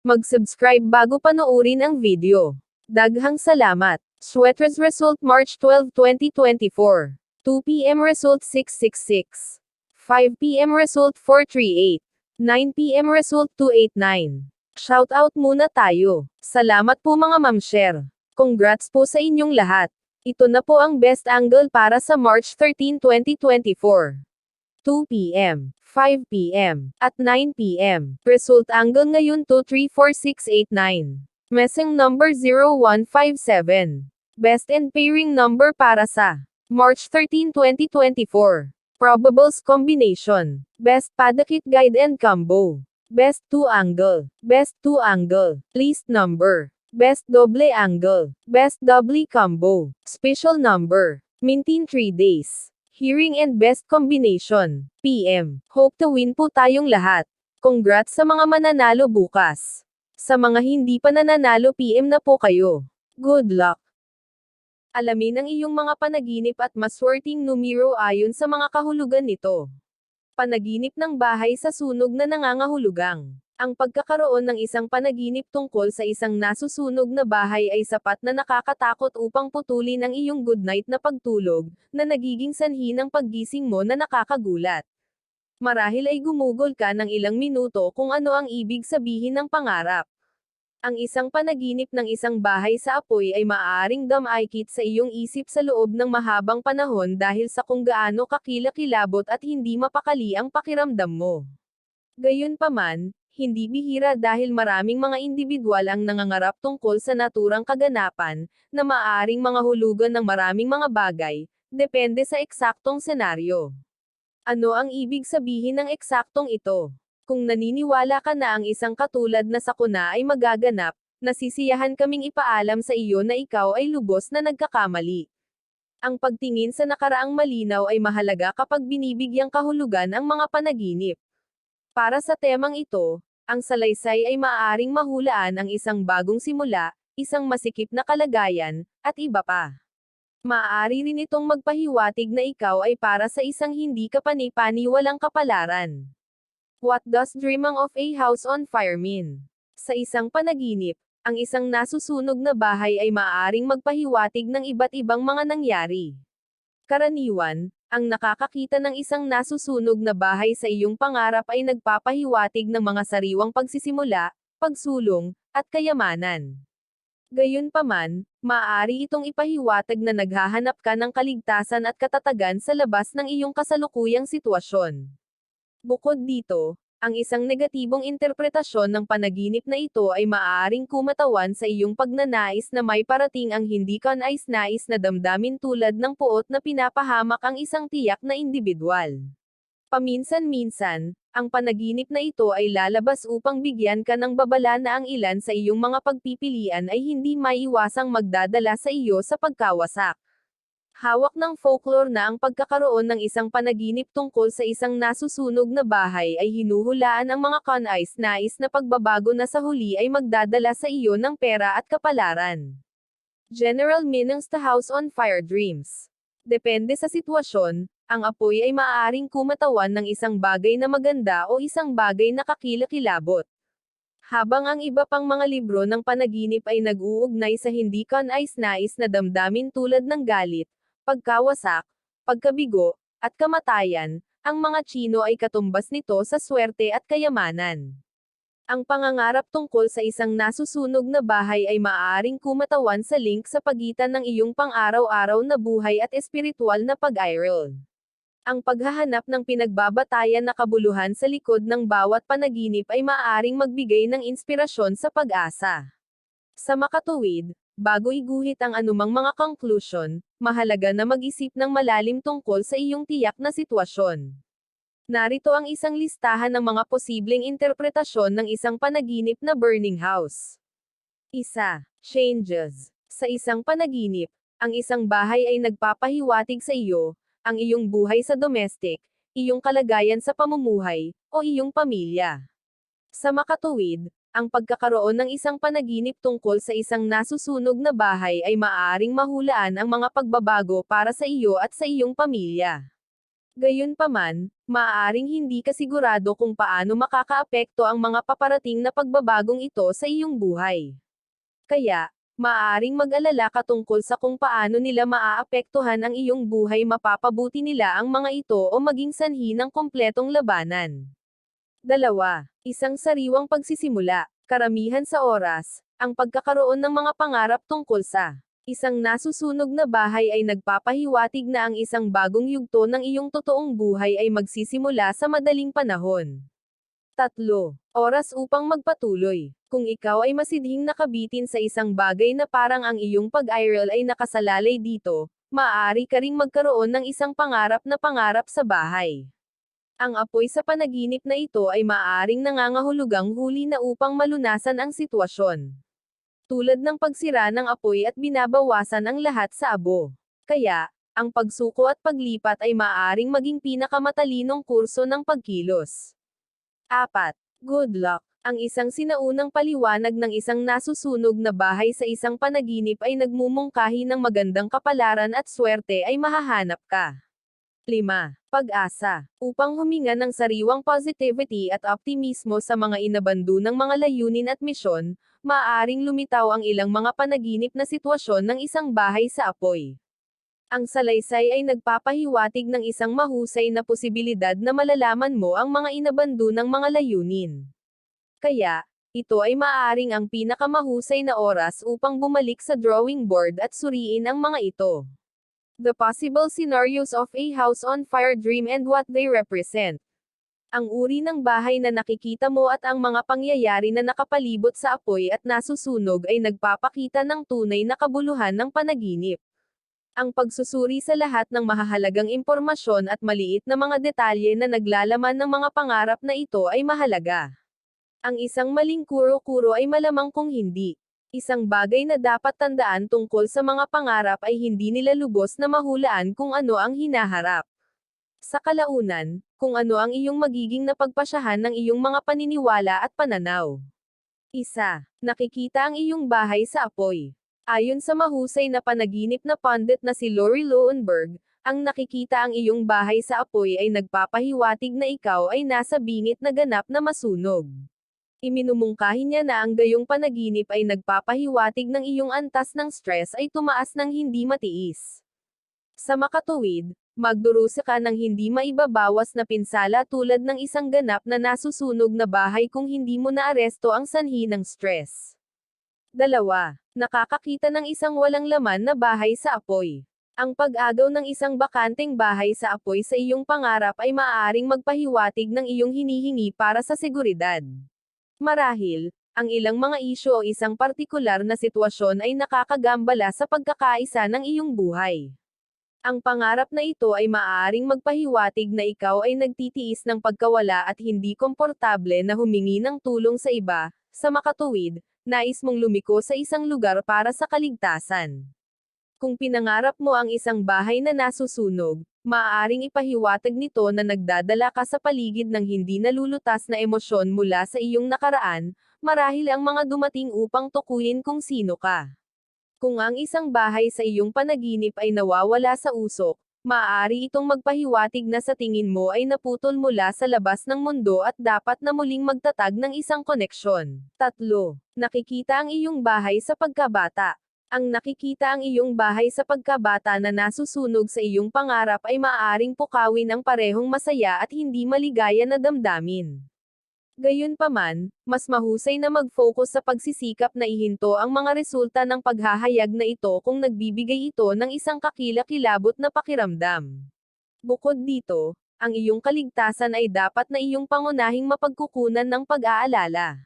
Mag-subscribe bago panoorin ang video. Daghang salamat. Sweaters result March 12, 2024. 2 p.m. result 666. 5 p.m. result 438. 9 p.m. result 289. Shoutout muna tayo. Salamat po mga ma'am-share. Congrats po sa inyong lahat. Ito na po ang best angle para sa March 13, 2024. 2 p.m., 5 p.m., at 9 p.m. Result angle ngayon 234,689. Messing number 0157. Best and pairing number para sa March 13, 2024. Probables combination. Best Padakit Guide and Combo. Best 2 angle. Best 2 angle. Least number. Best double angle. Best double combo. Special number. Mintin 3 days. Hearing and best combination. PM. Hope to win po tayong lahat. Congrats sa mga mananalo bukas. Sa mga hindi pa nananalo PM na po kayo. Good luck. Alamin ang iyong mga panaginip at maswerteng numero ayon sa mga kahulugan nito. Panaginip ng bahay sa sunog na nangangahulugang. Ang pagkakaroon ng isang panaginip tungkol sa isang nasusunog na bahay ay sapat na nakakatakot upang putulin ang iyong good night na pagtulog, na nagiging sanhi ng paggising mo na nakakagulat. Marahil ay gumugol ka ng ilang minuto kung ano ang ibig sabihin ng pangarap. Ang isang panaginip ng isang bahay sa apoy ay maaaring dumaikit sa iyong isip sa loob ng mahabang panahon dahil sa kung gaano kakilakilabot at hindi mapakali ang pakiramdam mo. Gayunpaman, hindi bihira dahil maraming mga indibidwal ang nangangarap tungkol sa naturang kaganapan, na maaaring mga hulugan ng maraming mga bagay, depende sa eksaktong senaryo. Ano ang ibig sabihin ng eksaktong ito? Kung naniniwala ka na ang isang katulad na sakuna ay magaganap, nasisiyahan kaming ipaalam sa iyo na ikaw ay lubos na nagkakamali. Ang pagtingin sa nakaraang malinaw ay mahalaga kapag binibigyang kahulugan ang mga panaginip. Para sa temang ito, ang salaysay ay maaaring mahulaan ang isang bagong simula, isang masikip na kalagayan, at iba pa. Maaari rin itong magpahiwatig na ikaw ay para sa isang hindi kapani-paniwalang kapalaran. What does dreaming of a house on fire mean? Sa isang panaginip, ang isang nasusunog na bahay ay maaaring magpahiwatig ng iba't ibang mga nangyari. Karaniwan, ang nakakakita ng isang nasusunog na bahay sa iyong pangarap ay nagpapahiwatig ng mga sariwang pagsisimula, pagsulong, at kayamanan. Gayunpaman, maaari itong ipahiwatig na naghahanap ka ng kaligtasan at katatagan sa labas ng iyong kasalukuyang sitwasyon. Bukod dito, ang isang negatibong interpretasyon ng panaginip na ito ay maaaring kumatawan sa iyong pagnanais na may parating ang hindi ka nais-nais na damdamin tulad ng puot na pinapahamak ang isang tiyak na indibidwal. Paminsan-minsan, ang panaginip na ito ay lalabas upang bigyan ka ng babala na ang ilan sa iyong mga pagpipilian ay hindi maiiwasang magdadala sa iyo sa pagkawasak. Hawak ng folklore na ang pagkakaroon ng isang panaginip tungkol sa isang nasusunog na bahay ay hinuhulaan ang mga kanais-nais na pagbabago na sa huli ay magdadala sa iyo ng pera at kapalaran. General meanings to house on fire dreams. Depende sa sitwasyon, ang apoy ay maaaring kumatawan ng isang bagay na maganda o isang bagay na kakilakilabot. Habang ang iba pang mga libro ng panaginip ay nag-uugnay sa hindi kanais-nais na damdamin tulad ng galit, pagkawasak, pagkabigo, at kamatayan, ang mga Tsino ay katumbas nito sa swerte at kayamanan. Ang pangangarap tungkol sa isang nasusunog na bahay ay maaaring kumatawan sa link sa pagitan ng iyong pang-araw-araw na buhay at espiritual na pag-iral. Ang paghahanap ng pinagbabatayan na kabuluhan sa likod ng bawat panaginip ay maaaring magbigay ng inspirasyon sa pag-asa. Sa makatuwid, bago iguhit ang anumang mga conclusion, mahalaga na mag-isip ng malalim tungkol sa iyong tiyak na sitwasyon. Narito ang isang listahan ng mga posibleng interpretasyon ng isang panaginip na burning house. 1. Changes. Sa isang panaginip, ang isang bahay ay nagpapahiwatig sa iyo, ang iyong buhay sa domestic, iyong kalagayan sa pamumuhay, o iyong pamilya. Sa makatuwid, ang pagkakaroon ng isang panaginip tungkol sa isang nasusunog na bahay ay maaaring mahulaan ang mga pagbabago para sa iyo at sa iyong pamilya. Gayunpaman, maaaring hindi ka sigurado kung paano makakaapekto ang mga paparating na pagbabagong ito sa iyong buhay. Kaya, maaaring mag-alala ka tungkol sa kung paano nila maaapektuhan ang iyong buhay, mapapabuti nila ang mga ito o maging sanhi ng kumpletong labanan. 2. Isang sariwang pagsisimula. Karamihan sa oras, ang pagkakaroon ng mga pangarap tungkol sa isang nasusunog na bahay ay nagpapahiwatig na ang isang bagong yugto ng iyong totoong buhay ay magsisimula sa madaling panahon. 3. Oras upang magpatuloy. Kung ikaw ay masidhing nakabitin sa isang bagay na parang ang iyong pag-iral ay nakasalalay dito, maaari ka ring magkaroon ng isang pangarap sa bahay. Ang apoy sa panaginip na ito ay maaaring nangangahulugang huli na upang malunasan ang sitwasyon. Tulad ng pagsira ng apoy at binabawasan ang lahat sa abo. Kaya, ang pagsuko at paglipat ay maaaring maging pinakamatalinong kurso ng pagkilos. 4. Good luck. Ang isang sinaunang paliwanag ng isang nasusunog na bahay sa isang panaginip ay nagmumungkahi ng magandang kapalaran at swerte ay mahahanap ka. 5. Pag-asa. Upang huminga ng sariwang positivity at optimismo sa mga inabando ng mga layunin at misyon, maaaring lumitaw ang ilang mga panaginip na sitwasyon ng isang bahay sa apoy. Ang salaysay ay nagpapahiwatig ng isang mahusay na posibilidad na malalaman mo ang mga inabando ng mga layunin. Kaya, ito ay maaaring ang pinakamahusay na oras upang bumalik sa drawing board at suriin ang mga ito. The possible scenarios of a house on fire dream and what they represent. Ang uri ng bahay na nakikita mo at ang mga pangyayari na nakapalibot sa apoy at nasusunog ay nagpapakita ng tunay na kabuluhan ng panaginip. Ang pagsusuri sa lahat ng mahahalagang impormasyon at maliit na mga detalye na naglalaman ng mga pangarap na ito ay mahalaga. Ang isang maling kuro-kuro ay malamang kung hindi. Isang bagay na dapat tandaan tungkol sa mga pangarap ay hindi nila lubos na mahulaan kung ano ang hinaharap. Sa kalaunan, kung ano ang iyong magiging napagpasyahan ng iyong mga paniniwala at pananaw. 1. Nakikita ang iyong bahay sa apoy. Ayon sa mahusay na panaginip na pundit na si Lori Lowenberg, ang nakikita ang iyong bahay sa apoy ay nagpapahiwatig na ikaw ay nasa bingit na ganap na masunog. Iminumungkahi niya na ang gayong panaginip ay nagpapahiwatig ng iyong antas ng stress ay tumaas ng hindi matiis. Sa makatuwid, magdurusa ka ng hindi maibabawas na pinsala tulad ng isang ganap na nasusunog na bahay kung hindi mo naaresto ang sanhi ng stress. 2. Nakakakita ng isang walang laman na bahay sa apoy. Ang pag-agaw ng isang bakanteng bahay sa apoy sa iyong pangarap ay maaaring magpahiwatig ng iyong hinihingi para sa seguridad. Marahil, ang ilang mga isyu o isang partikular na sitwasyon ay nakakagambala sa pagkakaisa ng iyong buhay. Ang pangarap na ito ay maaaring magpahiwatig na ikaw ay nagtitiis ng pagkawala at hindi komportable na humingi ng tulong sa iba. Sa makatuwid, nais mong lumiko sa isang lugar para sa kaligtasan. Kung pinangarap mo ang isang bahay na nasusunog, maaaring ipahiwatig nito na nagdadala ka sa paligid ng hindi nalulutas na emosyon mula sa iyong nakaraan, marahil ang mga dumating upang tukuyin kung sino ka. Kung ang isang bahay sa iyong panaginip ay nawawala sa usok, maaari itong magpahiwatig na sa tingin mo ay naputol mula sa labas ng mundo at dapat na muling magtatag ng isang koneksyon. 3. Nakikita ang iyong bahay sa pagkabata. Ang nakikita ang iyong bahay sa pagkabata na nasusunog sa iyong pangarap ay maaaring pukawin ang parehong masaya at hindi maligaya na damdamin. Gayunpaman, mas mahusay na mag-focus sa pagsisikap na ihinto ang mga resulta ng paghahayag na ito kung nagbibigay ito ng isang kakilakilabot na pakiramdam. Bukod dito, ang iyong kaligtasan ay dapat na iyong pangunahing mapagkukunan ng pag-aalala.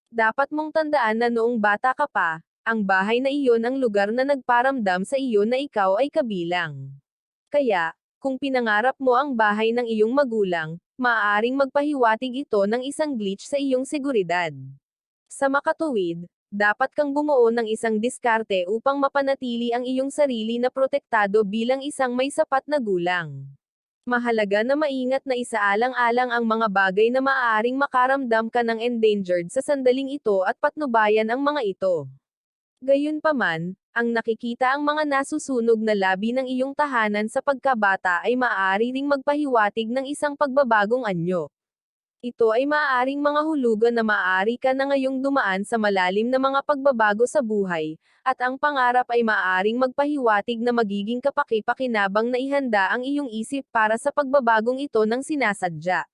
Dapat mong tandaan na noong bata ka pa, ang bahay na iyon ang lugar na nagparamdam sa iyo na ikaw ay kabilang. Kaya, kung pinangarap mo ang bahay ng iyong magulang, maaaring magpahiwatig ito ng isang glitch sa iyong seguridad. Sa makatuwid, dapat kang bumuo ng isang diskarte upang mapanatili ang iyong sarili na protektado bilang isang may sapat na gulang. Mahalaga na maingat na isaalang-alang ang mga bagay na maaaring makaramdam ka ng endangered sa sandaling ito at patnubayan ang mga ito. Gayunpaman, Ang nakikita ang mga nasusunog na labi ng iyong tahanan sa pagkabata ay maaari ring magpahiwatig ng isang pagbabagong anyo. Ito ay maaaring mga hulugan na maaari ka na ngayong dumaan sa malalim na mga pagbabago sa buhay, at ang pangarap ay maaaring magpahiwatig na magiging kapaki-pakinabang na ihanda ang iyong isip para sa pagbabagong ito ng sinasadya.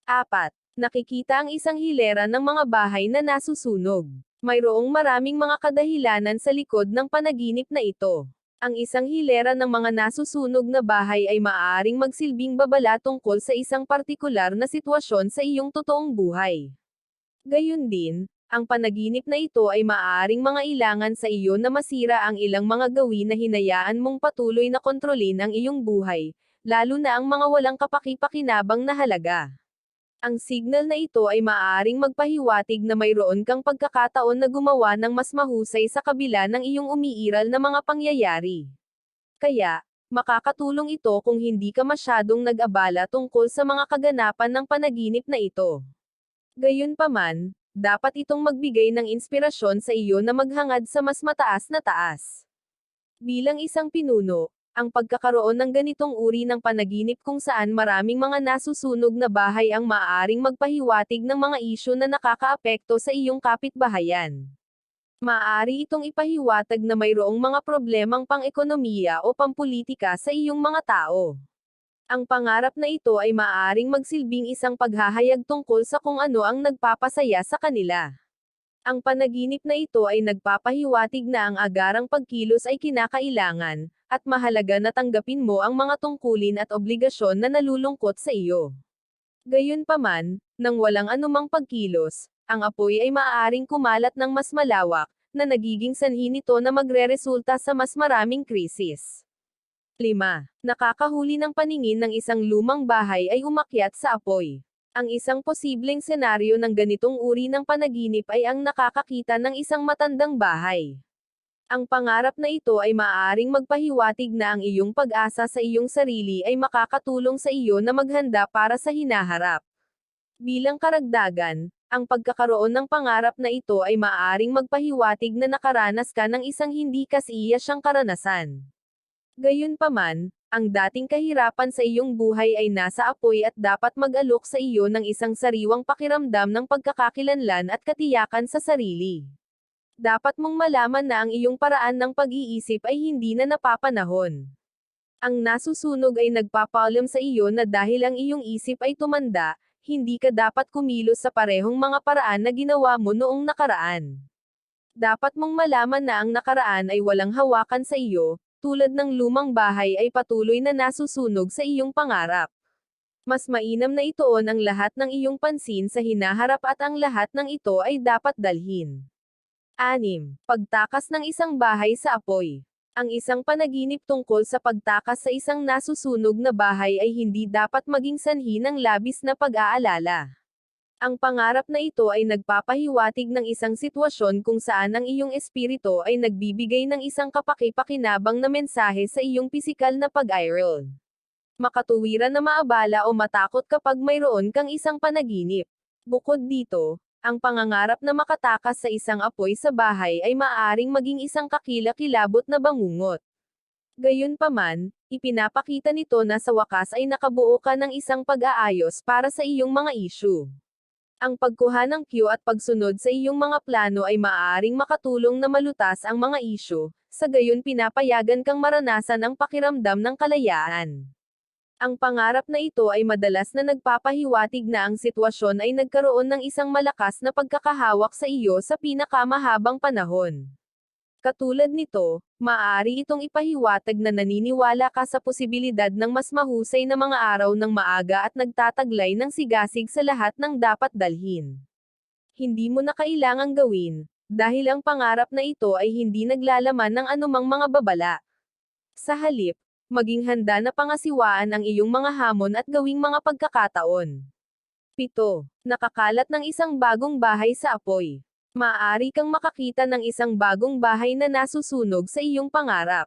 4. Nakikita ang isang hilera ng mga bahay na nasusunog. Mayroong maraming mga kadahilanan sa likod ng panaginip na ito. Ang isang hilera ng mga nasusunog na bahay ay maaaring magsilbing babala tungkol sa isang partikular na sitwasyon sa iyong totoong buhay. Gayun din, ang panaginip na ito ay maaaring mga ilangan sa iyo na masira ang ilang mga gawin na hinayaan mong patuloy na kontrolin ang iyong buhay, lalo na ang mga walang kapaki-pakinabang na halaga. Ang signal na ito ay maaaring magpahiwatig na mayroon kang pagkakataon na gumawa ng mas mahusay sa kabila ng iyong umiiral na mga pangyayari. Kaya, makakatulong ito kung hindi ka masyadong nag-abala tungkol sa mga kaganapan ng panaginip na ito. Gayunpaman, dapat itong magbigay ng inspirasyon sa iyo na maghangad sa mas mataas na taas. Bilang isang pinuno, ang pagkakaroon ng ganitong uri ng panaginip kung saan maraming mga nasusunog na bahay ang maaaring magpahiwatig ng mga isyu na nakakaapekto sa iyong kapitbahayan. Maaari itong ipahiwatig na mayroong mga problemang pang-ekonomiya o pampulitika sa iyong mga tao. Ang pangarap na ito ay maaaring magsilbing isang paghahayag tungkol sa kung ano ang nagpapasaya sa kanila. Ang panaginip na ito ay nagpapahiwatig na ang agarang pagkilos ay kinakailangan, at mahalaga na tanggapin mo ang mga tungkulin at obligasyon na nalulungkot sa iyo. Gayunpaman, nang walang anumang pagkilos, ang apoy ay maaaring kumalat ng mas malawak, na nagiging sanhi nito na magreresulta sa mas maraming krisis. 5. Nakakahuli ng paningin ng isang lumang bahay ay umakyat sa apoy. Ang isang posibleng senaryo ng ganitong uri ng panaginip ay ang nakakakita ng isang matandang bahay. Ang pangarap na ito ay maaaring magpahiwatig na ang iyong pag-asa sa iyong sarili ay makakatulong sa iyo na maghanda para sa hinaharap. Bilang karagdagan, ang pagkakaroon ng pangarap na ito ay maaaring magpahiwatig na nakaranas ka ng isang hindi kasiyasyang karanasan. Gayunpaman, ang dating kahirapan sa iyong buhay ay nasa apoy at dapat mag-alok sa iyo ng isang sariwang pakiramdam ng pagkakakilanlan at katiyakan sa sarili. Dapat mong malaman na ang iyong paraan ng pag-iisip ay hindi na napapanahon. Ang nasusunog ay nagpapaalam sa iyo na dahil ang iyong isip ay tumanda, hindi ka dapat kumilos sa parehong mga paraan na ginawa mo noong nakaraan. Dapat mong malaman na ang nakaraan ay walang hawakan sa iyo, tulad ng lumang bahay ay patuloy na nasusunog sa iyong pangarap. Mas mainam na ituon ang lahat ng iyong pansin sa hinaharap at ang lahat ng ito ay dapat dalhin. 6. Pagtakas ng isang bahay sa apoy. Ang isang panaginip tungkol sa pagtakas sa isang nasusunog na bahay ay hindi dapat maging sanhi ng labis na pag-aalala. Ang pangarap na ito ay nagpapahiwatig ng isang sitwasyon kung saan ang iyong espiritu ay nagbibigay ng isang kapaki-pakinabang na mensahe sa iyong pisikal na pag-iral. Makatuwiran na maabala o matakot kapag mayroon kang isang panaginip. Bukod dito, ang pangangarap na makatakas sa isang apoy sa bahay ay maaaring maging isang kakilakilabot na bangungot. Gayunpaman, ipinapakita nito na sa wakas ay nakabuo ka ng isang pag-aayos para sa iyong mga issue. Ang pagkuha ng cue at pagsunod sa iyong mga plano ay maaaring makatulong na malutas ang mga issue, sa gayon pinapayagan kang maranasan ang pakiramdam ng kalayaan. Ang pangarap na ito ay madalas na nagpapahiwatig na ang sitwasyon ay nagkaroon ng isang malakas na pagkakahawak sa iyo sa pinakamahabang panahon. Katulad nito, maaari itong ipahiwatig na naniniwala ka sa posibilidad ng mas mahusay na mga araw ng maaga at nagtataglay ng sigasig sa lahat ng dapat dalhin. Hindi mo na kailangang gawin, dahil ang pangarap na ito ay hindi naglalaman ng anumang mga babala. Sa halip, maging handa na pangasiwaan ang iyong mga hamon at gawing mga pagkakataon. 7. Nakakalat ng isang bagong bahay sa apoy. Maaari kang makakita ng isang bagong bahay na nasusunog sa iyong pangarap.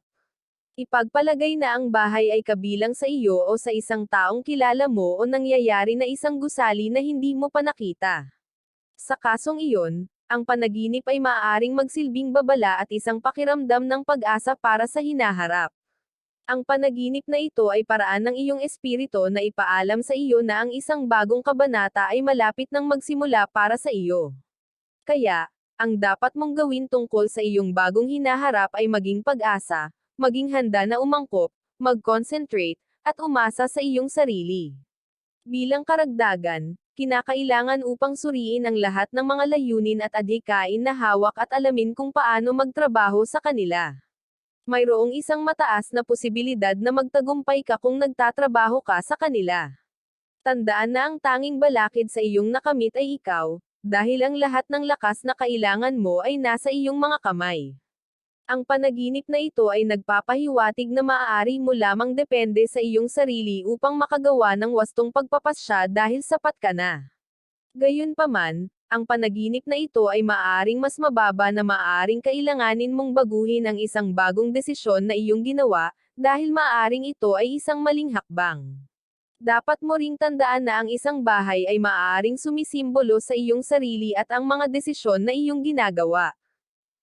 Ipagpalagay na ang bahay ay kabilang sa iyo o sa isang taong kilala mo o nangyayari na isang gusali na hindi mo pa nakita. Sa kasong iyon, Ang panaginip ay maaaring magsilbing babala at isang pakiramdam ng pag-asa para sa hinaharap. Ang panaginip na ito ay paraan ng iyong espiritu na ipaalam sa iyo na ang isang bagong kabanata ay malapit nang magsimula para sa iyo. Kaya, ang dapat mong gawin tungkol sa iyong bagong hinaharap ay maging pag-asa, maging handa na umangkop, mag-concentrate, at umasa sa iyong sarili. Bilang karagdagan, kinakailangan upang suriin ang lahat ng mga layunin at adhikain na hawak at alamin kung paano magtrabaho sa kanila. Mayroong isang mataas na posibilidad na magtagumpay ka kung nagtatrabaho ka sa kanila. Tandaan na ang tanging balakid sa iyong nakamit ay ikaw, dahil ang lahat ng lakas na kailangan mo ay nasa iyong mga kamay. Ang panaginip na ito ay nagpapahiwatig na maaari mo lamang depende sa iyong sarili upang makagawa ng wastong pagpapasya dahil sapat ka na. Gayunpaman, ang panaginip na ito ay maaaring mas mababa na maaaring kailanganin mong baguhin ang isang bagong desisyon na iyong ginawa, dahil maaaring ito ay isang maling hakbang. Dapat mo ring tandaan na ang isang bahay ay maaaring sumisimbolo sa iyong sarili at ang mga desisyon na iyong ginagawa.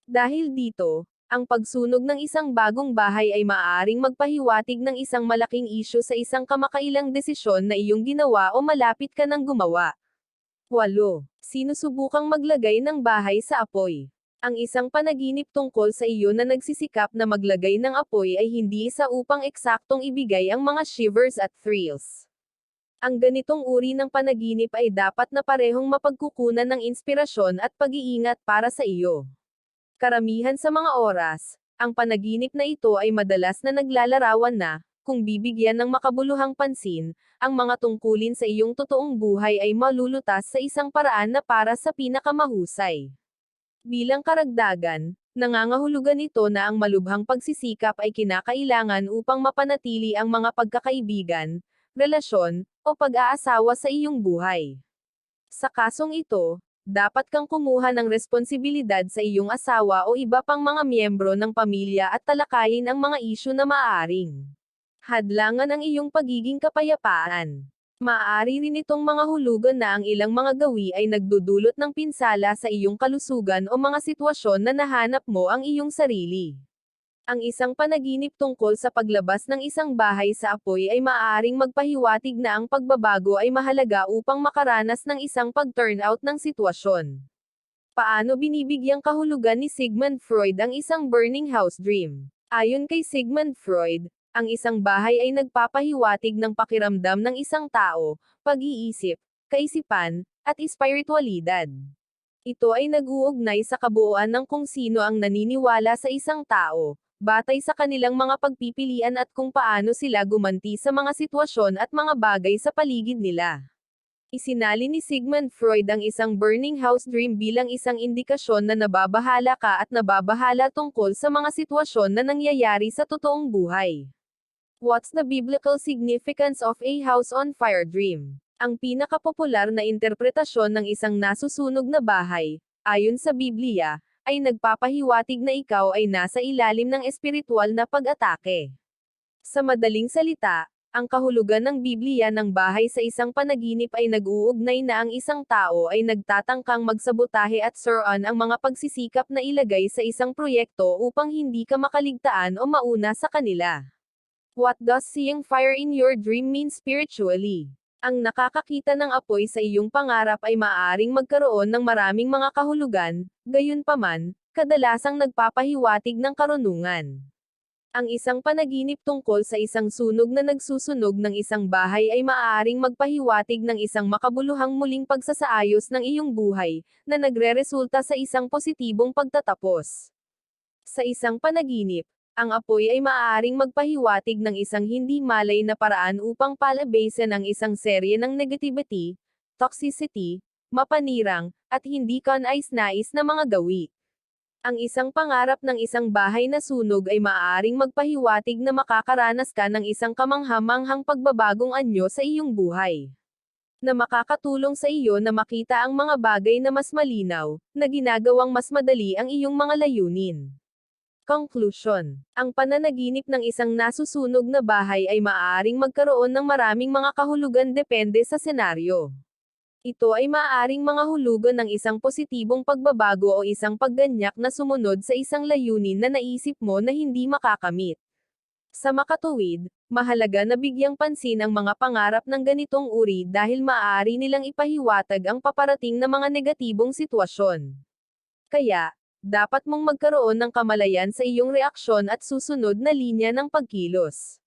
Dahil dito, ang pagsunog ng isang bagong bahay ay maaaring magpahiwatig ng isang malaking isyu sa isang kamakailang desisyon na iyong ginawa o malapit ka nang gumawa. 8. Sinusubukang maglagay ng bahay sa apoy. Ang isang panaginip tungkol sa iyo na nagsisikap na maglagay ng apoy ay hindi isa upang eksaktong ibigay ang mga shivers at thrills. Ang ganitong uri ng panaginip ay dapat na parehong mapagkukunan ng inspirasyon at pag-iingat para sa iyo. Karamihan sa mga oras, ang panaginip na ito ay madalas na naglalarawan na, kung bibigyan ng makabuluhang pansin, ang mga tungkulin sa iyong totoong buhay ay malulutas sa isang paraan na para sa pinakamahusay. Bilang karagdagan, nangangahulugan ito na ang malubhang pagsisikap ay kinakailangan upang mapanatili ang mga pagkakaibigan, relasyon, o pag-aasawa sa iyong buhay. Sa kasong ito, dapat kang kumuha ng responsibilidad sa iyong asawa o iba pang mga miyembro ng pamilya at talakayin ang mga isyu na maaaring hadlangan ang iyong pagiging kapayapaan. Maaari rin itong mga hulugan na ang ilang mga gawi ay nagdudulot ng pinsala sa iyong kalusugan o mga sitwasyon na nahanap mo ang iyong sarili. Ang isang panaginip tungkol sa paglabas ng isang bahay sa apoy ay maaaring magpahiwatig na ang pagbabago ay mahalaga upang makaranas ng isang pag-turnout ng sitwasyon. Paano binibigyang kahulugan ni Sigmund Freud ang isang burning house dream? Ayon kay Sigmund Freud, ang isang bahay ay nagpapahiwatig ng pakiramdam ng isang tao, pag-iisip, kaisipan, at espiritualidad. Ito ay nag-uugnay sa kabuuan ng kung sino ang naniniwala sa isang tao, batay sa kanilang mga pagpipilian at kung paano sila gumanti sa mga sitwasyon at mga bagay sa paligid nila. Isinali ni Sigmund Freud ang isang burning house dream bilang isang indikasyon na nababahala ka at nababahala tungkol sa mga sitwasyon na nangyayari sa totoong buhay. What's the biblical significance of a house on fire dream? Ang pinakapopular na interpretasyon ng isang nasusunog na bahay, ayon sa Biblia, ay nagpapahiwatig na ikaw ay nasa ilalim ng espiritual na pag-atake. Sa madaling salita, ang kahulugan ng Biblia ng bahay sa isang panaginip ay nag-uugnay na ang isang tao ay nagtatangkang magsabotahe at suruan ang mga pagsisikap na ilagay sa isang proyekto upang hindi ka makaligtaan o mauna sa kanila. What does seeing fire in your dream mean spiritually? Ang nakakakita ng apoy sa iyong pangarap ay maaaring magkaroon ng maraming mga kahulugan, gayunpaman, kadalasang nagpapahiwatig ng karunungan. Ang isang panaginip tungkol sa isang sunog na nagsusunog ng isang bahay ay maaaring magpahiwatig ng isang makabuluhang muling pagsasaayos ng iyong buhay, na nagreresulta sa isang positibong pagtatapos. Sa isang panaginip, ang apoy ay maaaring magpahiwatig ng isang hindi malay na paraan upang palabasin ang isang serye ng negativity, toxicity, mapanirang, at hindi kanais-nais na mga gawi. Ang isang pangarap ng isang bahay na sunog ay maaaring magpahiwatig na makakaranas ka ng isang kamangha-manghang pagbabagong anyo sa iyong buhay, na makakatulong sa iyo na makita ang mga bagay na mas malinaw, na ginagawang mas madali ang iyong mga layunin. Conclusion. Ang pananaginip ng isang nasusunog na bahay ay maaaring magkaroon ng maraming mga kahulugan depende sa senaryo. Ito ay maaaring mga hulugan ng isang positibong pagbabago o isang pagganyak na sumunod sa isang layunin na naisip mo na hindi makakamit. Sa makatuwid, mahalaga na bigyang pansin ang mga pangarap ng ganitong uri dahil maaari nilang ipahiwatig ang paparating na mga negatibong sitwasyon. Kaya, dapat mong magkaroon ng kamalayan sa iyong reaksyon at susunod na linya ng pagkilos.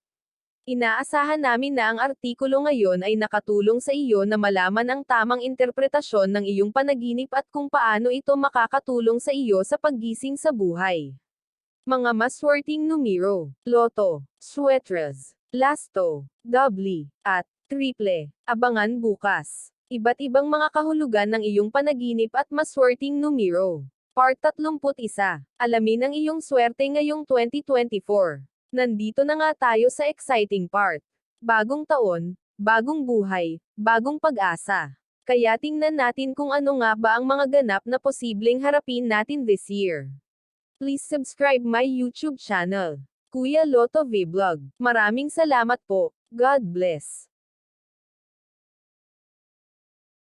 Inaasahan namin na ang artikulo ngayon ay nakatulong sa iyo na malaman ang tamang interpretasyon ng iyong panaginip at kung paano ito makakatulong sa iyo sa paggising sa buhay. Mga maswerteng numero, loto, swetres, lasto, doubly, at triple. Abangan bukas. Iba't ibang mga kahulugan ng iyong panaginip at maswerteng numero. Part 31. Alamin ang iyong swerte ngayong 2024. Nandito na nga tayo sa exciting part. Bagong taon, bagong buhay, bagong pag-asa. Kaya tingnan natin kung ano nga ba ang mga ganap na posibleng harapin natin this year. Please subscribe my YouTube channel, Kuya Lotto Vlog. Maraming salamat po. God bless.